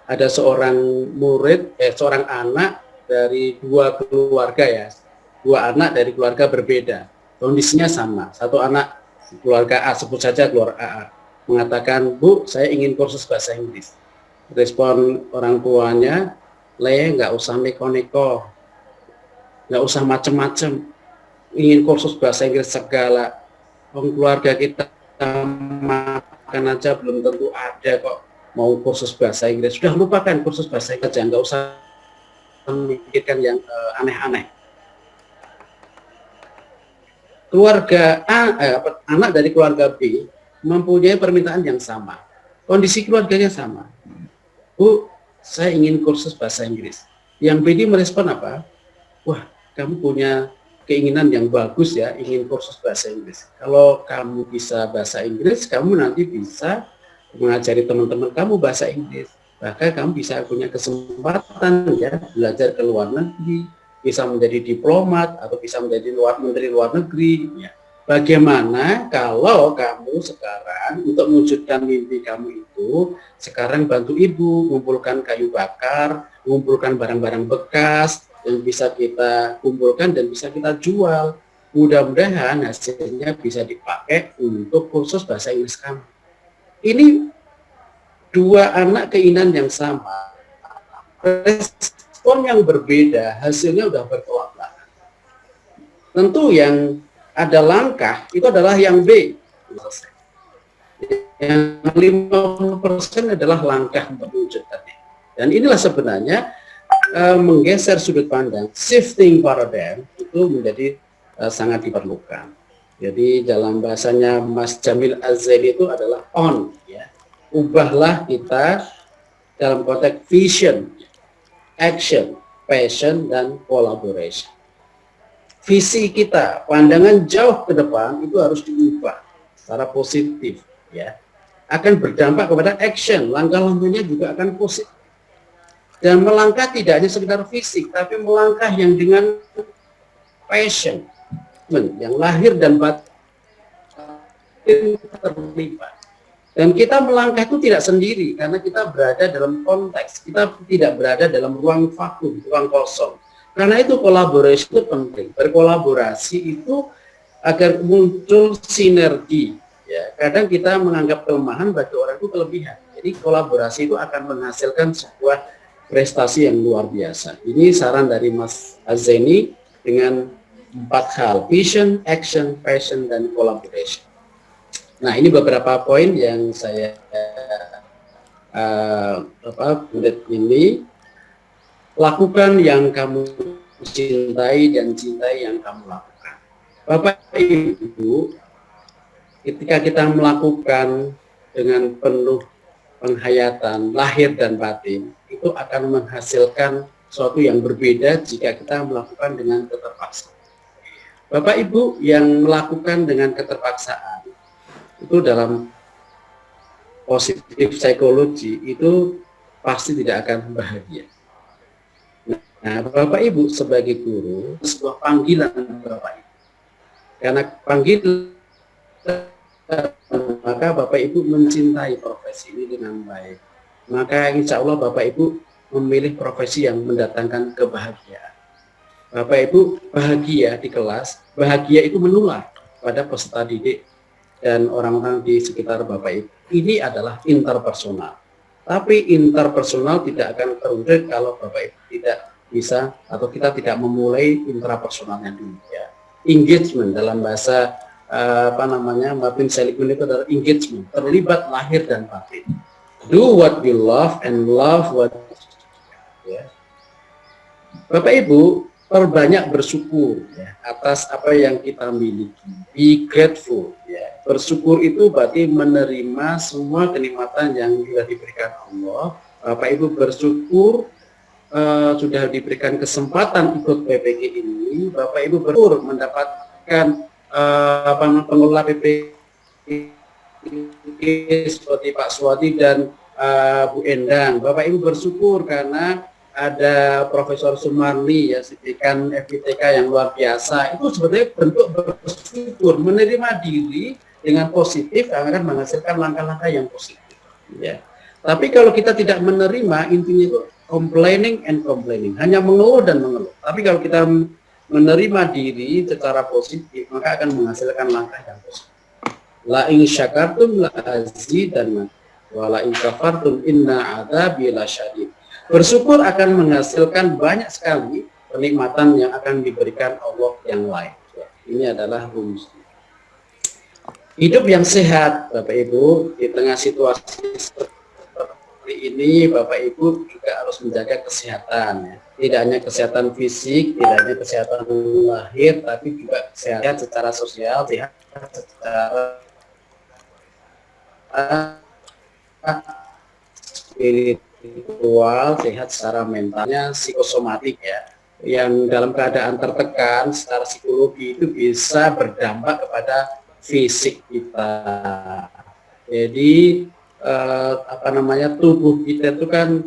ada seorang murid, seorang anak dari dua keluarga ya, dua anak dari keluarga berbeda, kondisinya sama. Satu anak keluarga A, sebut saja keluarga A, mengatakan, Bu, saya ingin kursus bahasa Inggris. Respon orang tuanya, nggak usah neko-neko, nggak usah macem-macem, ingin kursus bahasa Inggris segala, keluarga kita makan aja belum tentu ada kok mau kursus bahasa Inggris. Sudah lupakan kursus bahasa Inggris aja, nggak usah memikirkan yang aneh-aneh. Keluarga A, anak dari keluarga B mempunyai permintaan yang sama, kondisi keluarganya sama. Bu, saya ingin kursus bahasa Inggris. Yang B merespon apa? Wah, kamu punya keinginan yang bagus ya, ingin kursus bahasa Inggris. Kalau kamu bisa bahasa Inggris, kamu nanti bisa mengajari teman-teman kamu bahasa Inggris. Bahkan kamu bisa punya kesempatan ya belajar ke luar negeri, bisa menjadi diplomat atau bisa menjadi menteri luar negeri. Ya. Bagaimana kalau kamu sekarang untuk mewujudkan mimpi kamu itu, sekarang bantu ibu mengumpulkan kayu bakar, mengumpulkan barang-barang bekas yang bisa kita kumpulkan dan bisa kita jual. Mudah-mudahan hasilnya bisa dipakai untuk kursus bahasa Inggris kamu. Ini dua anak keinginan yang sama, respon yang berbeda, hasilnya udah bertolak belakang. Tentu yang ada langkah itu adalah yang B. Yang 50% adalah langkah untuk mewujudkannya. Dan inilah sebenarnya menggeser sudut pandang, shifting paradigm itu menjadi sangat diperlukan. Jadi dalam bahasanya Mas Jamil Az-Zaidi itu adalah on, ya. Ubahlah kita dalam konteks vision, action, passion, dan collaboration. Visi kita, pandangan jauh ke depan itu harus diubah secara positif, ya. Akan berdampak kepada action, langkah-langkahnya juga akan positif. Dan melangkah tidak hanya sekedar fisik, tapi melangkah yang dengan passion, yang lahir dan batin terlibat. Dan kita melangkah itu tidak sendiri, karena kita berada dalam konteks, kita tidak berada dalam ruang vakum, ruang kosong. Karena itu kolaborasi itu penting. Berkolaborasi itu agar muncul sinergi. Ya, kadang kita menganggap kelemahan bagi orang itu kelebihan. Jadi kolaborasi itu akan menghasilkan sebuah prestasi yang luar biasa. Ini saran dari Mas Az-Zaini dengan 4 hal: vision, action, passion, dan collaboration. Nah, ini beberapa poin yang saya ini lakukan yang kamu cintai dan cintai yang kamu lakukan. Bapak Ibu, ketika kita melakukan dengan penuh penghayatan lahir dan batin, itu akan menghasilkan sesuatu yang berbeda jika kita melakukan dengan keterpaksaan. Bapak Ibu yang melakukan dengan keterpaksaan itu dalam positif psikologi itu pasti tidak akan bahagia. Nah, Bapak Ibu sebagai guru, sebuah panggilan Bapak Ibu. Karena panggilan, maka Bapak Ibu mencintai profesi ini dengan baik. Maka insya Allah Bapak Ibu memilih profesi yang mendatangkan kebahagiaan. Bapak Ibu bahagia di kelas, bahagia itu menular pada peserta didik dan orang-orang di sekitar Bapak Ibu. Ini adalah interpersonal. Tapi interpersonal tidak akan terwujud kalau Bapak Ibu tidak bisa atau kita tidak memulai intrapersonalnya dulu, ya. Engagement dalam bahasa Martin Seligman itu adalah engagement, terlibat lahir dan batin. Do what you love and love what ya. Bapak Ibu, perbanyak bersyukur ya, atas apa yang kita miliki. Be grateful ya. Bersyukur itu berarti menerima semua kenikmatan yang sudah diberikan Allah. Bapak Ibu bersyukur sudah diberikan kesempatan ikut PPG ini. Bapak Ibu bersyukur mendapatkan pengelola PPG seperti Pak Suwadi dan Bu Endang. Bapak Ibu bersyukur karena ada Profesor Sumarni ya, diberikan FITK yang luar biasa. Itu sebenarnya bentuk bersyukur, menerima diri dengan positif akan menghasilkan langkah-langkah yang positif. Ya. Tapi kalau kita tidak menerima, intinya itu complaining and complaining, hanya mengeluh dan mengeluh. Tapi kalau kita menerima diri secara positif, maka akan menghasilkan langkah yang positif. La in syakartum la azidannakum wa la in kafartum inna adzabi lasyadid. Bersyukur akan menghasilkan banyak sekali kenikmatan yang akan diberikan Allah yang lain. Ini adalah rumusnya. Hidup yang sehat, Bapak Ibu, di tengah situasi seperti ini, Bapak Ibu juga harus menjaga kesehatan. Ya. Tidak hanya kesehatan fisik, tidak hanya kesehatan lahir, tapi juga kesehatan secara sosial, sehat secara spiritual, sehat secara mentalnya, psikosomatik ya. Yang dalam keadaan tertekan secara psikologi itu bisa berdampak kepada fisik kita. Jadi tubuh kita itu kan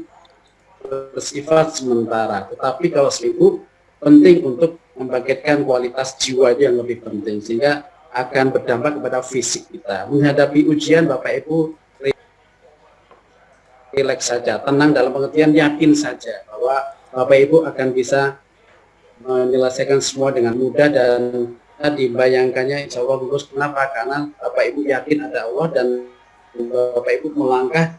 bersifat sementara, tetapi kalau sibuk penting untuk membangkitkan kualitas jiwa yang lebih penting, sehingga akan berdampak kepada fisik kita. Menghadapi ujian, Bapak Ibu rileks saja, tenang dalam pengertian yakin saja bahwa Bapak Ibu akan bisa menyelesaikan semua dengan mudah dan dibayangkannya insya Allah lulus. Kenapa? Karena Bapak Ibu yakin ada Allah dan Bapak Ibu melangkah,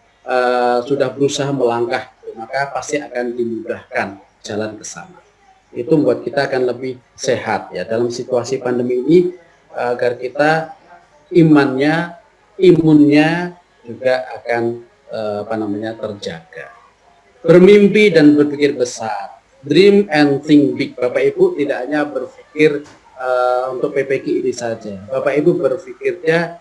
sudah berusaha melangkah, maka pasti akan dimudahkan jalan ke sana. Itu membuat kita akan lebih sehat ya dalam situasi pandemi ini, agar kita imannya, imunnya juga akan terjaga. Bermimpi dan berpikir besar, dream and think big. Bapak Ibu tidak hanya berpikir untuk PPG ini saja. Bapak Ibu berpikirnya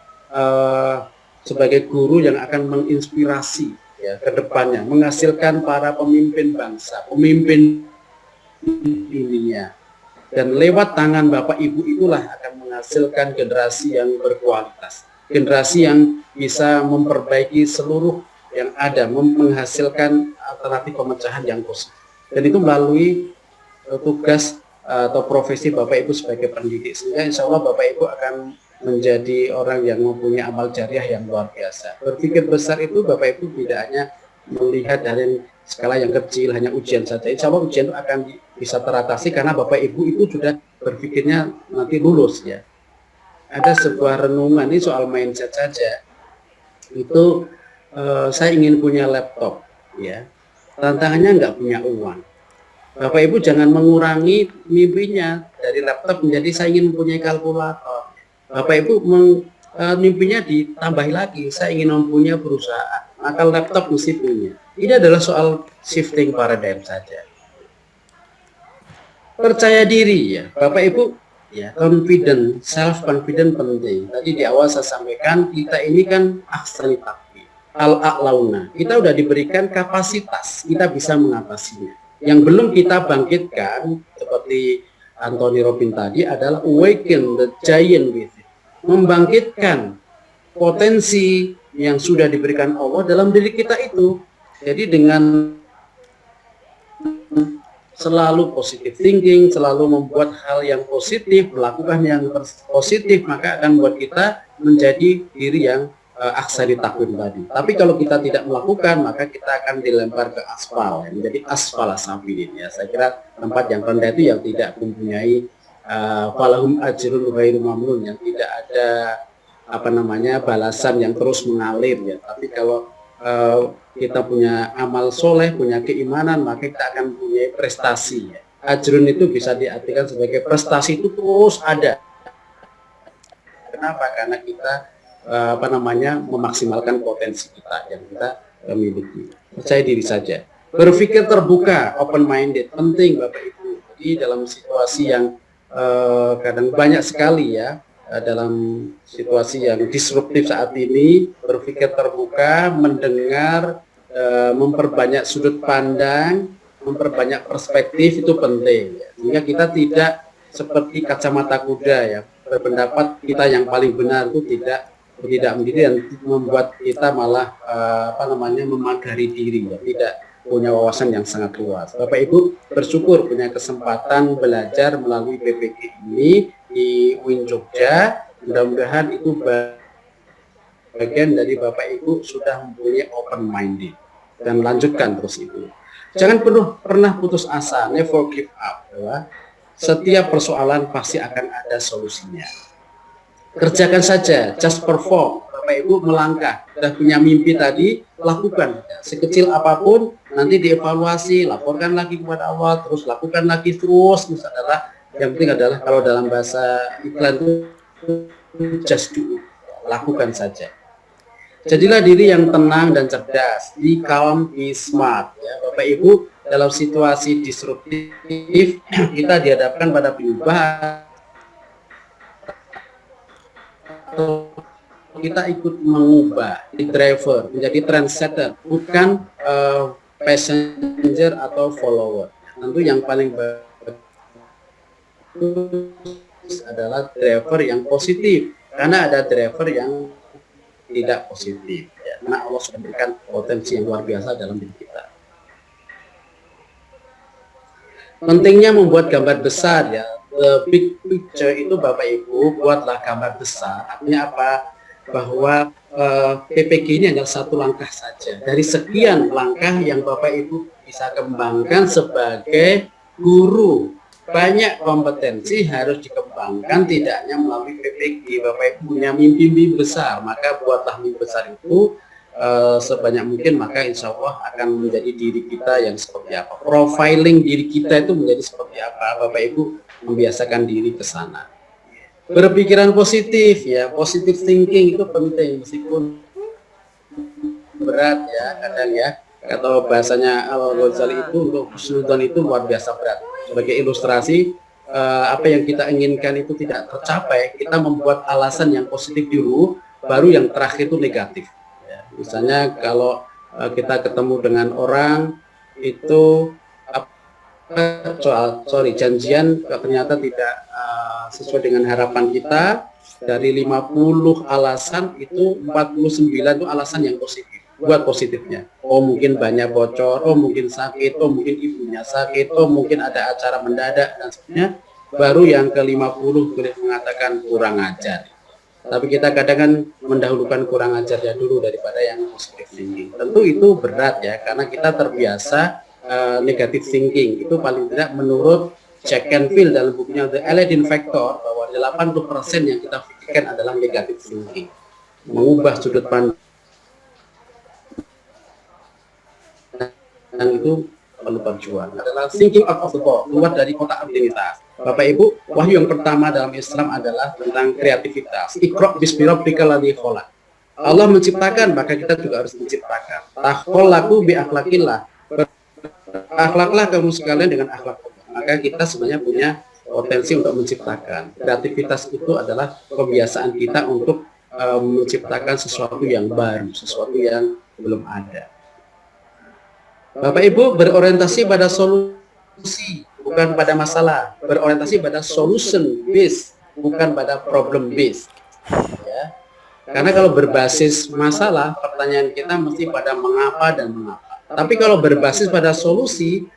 sebagai guru yang akan menginspirasi ya ke depannya, menghasilkan para pemimpin bangsa, pemimpin dunia. Dan lewat tangan Bapak Ibu itulah akan menghasilkan generasi yang berkualitas, generasi yang bisa memperbaiki seluruh yang ada, menghasilkan alternatif pemecahan yang positif. Dan itu melalui tugas atau profesi Bapak Ibu sebagai pendidik, sehingga insya Allah Bapak Ibu akan menjadi orang yang mempunyai amal jariah yang luar biasa. Berpikir besar itu Bapak Ibu tidak hanya melihat dari skala yang kecil, hanya ujian saja. Insya Allah ujian itu akan bisa teratasi karena Bapak Ibu itu sudah berpikirnya nanti lulus ya. Ada sebuah renungan, ini soal mindset saja. Itu saya ingin punya laptop ya. Tantangannya nggak punya uang. Bapak Ibu jangan mengurangi mimpinya dari laptop menjadi saya ingin mempunyai kalkulator. Bapak Ibu mimpinya ditambahi lagi, saya ingin mempunyai perusahaan. Maka laptop mesti punya. Ini adalah soal shifting paradigm saja. Percaya diri ya, Bapak Ibu ya, confident, self confident penting. Tadi di awal saya sampaikan kita ini kan ahsani takwi, al-a'launa. Kita udah diberikan kapasitas, kita bisa mengatasinya. Yang belum kita bangkitkan seperti Anthony Robbins tadi adalah awaken the giant within. Membangkitkan potensi yang sudah diberikan Allah dalam diri kita itu. Jadi dengan selalu positive thinking, selalu membuat hal yang positif, melakukan yang positif, maka akan membuat kita menjadi diri yang aksari takwim tadi. Tapi kalau kita tidak melakukan, maka kita akan dilempar ke aspal, ya, menjadi asfal safilin. Ya, saya kira tempat yang rendah itu yang tidak mempunyai falahum ajrun ghairu mamnun, yang tidak ada balasan yang terus mengalir ya. Tapi kalau kita punya amal soleh, punya keimanan, maka kita akan punya prestasi ya. Ajrun itu bisa diartikan sebagai prestasi itu terus ada. Kenapa? Karena kita memaksimalkan potensi kita yang kita miliki. Percaya diri saja. Berpikir terbuka, open minded, penting Bapak Ibu. Jadi dalam situasi yang kadang banyak sekali ya, dalam situasi yang disruptif saat ini, berpikir terbuka, mendengar, memperbanyak sudut pandang, memperbanyak perspektif itu penting. Sehingga kita tidak seperti kacamata kuda ya, berpendapat kita yang paling benar itu tidak menjadi dan membuat kita malah memagari diri ya, tidak punya wawasan yang sangat luas. Bapak Ibu bersyukur punya kesempatan belajar melalui PPG ini di UIN Jogja. Mudah-mudahan itu bagian dari Bapak Ibu sudah mempunyai open minded dan lanjutkan terus itu. Jangan pernah putus asa, never give up. Ya. Setiap persoalan pasti akan ada solusinya. Kerjakan saja, just perform. Bapak Ibu melangkah, sudah punya mimpi tadi, lakukan. Sekecil apapun, nanti dievaluasi, laporkan lagi kepada Allah, terus lakukan lagi terus. Yang penting adalah kalau dalam bahasa iklan itu just do, lakukan saja. Jadilah diri yang tenang dan cerdas, be calm, be smart. Ya, Bapak Ibu, dalam situasi disruptif kita dihadapkan pada perubahan, kita ikut mengubah di driver menjadi trendsetter, bukan passenger atau follower. Tentu yang paling bagus adalah driver yang positif, karena ada driver yang tidak positif. Ya, karena Allah sudah memberikan potensi yang luar biasa dalam diri kita. Pentingnya membuat gambar besar ya, the big picture itu Bapak Ibu, buatlah gambar besar. Artinya apa? Bahwa PPG ini hanya satu langkah saja dari sekian langkah yang Bapak Ibu bisa kembangkan sebagai guru. Banyak kompetensi harus dikembangkan, tidak hanya melalui PPG. Bapak Ibu punya mimpi besar, maka buatlah mimpi besar itu sebanyak mungkin, maka insya Allah akan menjadi diri kita yang seperti apa. Profiling diri kita itu menjadi seperti apa. Bapak Ibu membiasakan diri ke sana. Berpikiran positif ya, positive thinking itu penting meskipun berat ya kadang ya. Atau bahasanya Al-Ghazali itu untuk husnudzon itu luar biasa berat. Sebagai ilustrasi, apa yang kita inginkan itu tidak tercapai, kita membuat alasan yang positif dulu, baru yang terakhir itu negatif. Ya, misalnya kalau kita ketemu dengan orang itu janjian ternyata tidak sesuai dengan harapan kita, dari 50 alasan itu 49 itu alasan yang positif. Buat positifnya, oh mungkin banyak bocor, oh mungkin sakit, oh mungkin ibunya sakit, oh mungkin ada acara mendadak dan sebagainya. Baru yang ke-50 boleh mengatakan kurang ajar. Tapi kita kadang kan mendahulukan kurang ajarnya dulu daripada yang positive thinking. Tentu itu berat ya, karena kita terbiasa negative thinking. Itu paling tidak menurut Jack Canfield dalam bukunya The Aladdin Factor, bahwa 80% yang kita pikirkan adalah negative thinking. Mengubah sudut pandang itu perlu perjuangan. Adalah thinking out of the box, keluar dari kotak rutinitas. Bapak Ibu, wahyu yang pertama dalam Islam adalah tentang kreativitas. Iqra bismi rabbikal ladzi khalaq. Allah menciptakan, maka kita juga harus menciptakan. Takhallaku bi akhlaqillah. Akhlaklah kamu sekalian dengan akhlak. Maka kita sebenarnya punya potensi untuk menciptakan. Kreativitas itu adalah kebiasaan kita untuk menciptakan sesuatu yang baru, sesuatu yang belum ada. Bapak Ibu berorientasi pada solusi, bukan pada masalah. Berorientasi pada solution based, bukan pada problem based. Ya. Karena kalau berbasis masalah, pertanyaan kita mesti pada mengapa dan mengapa. Tapi kalau berbasis pada solusi,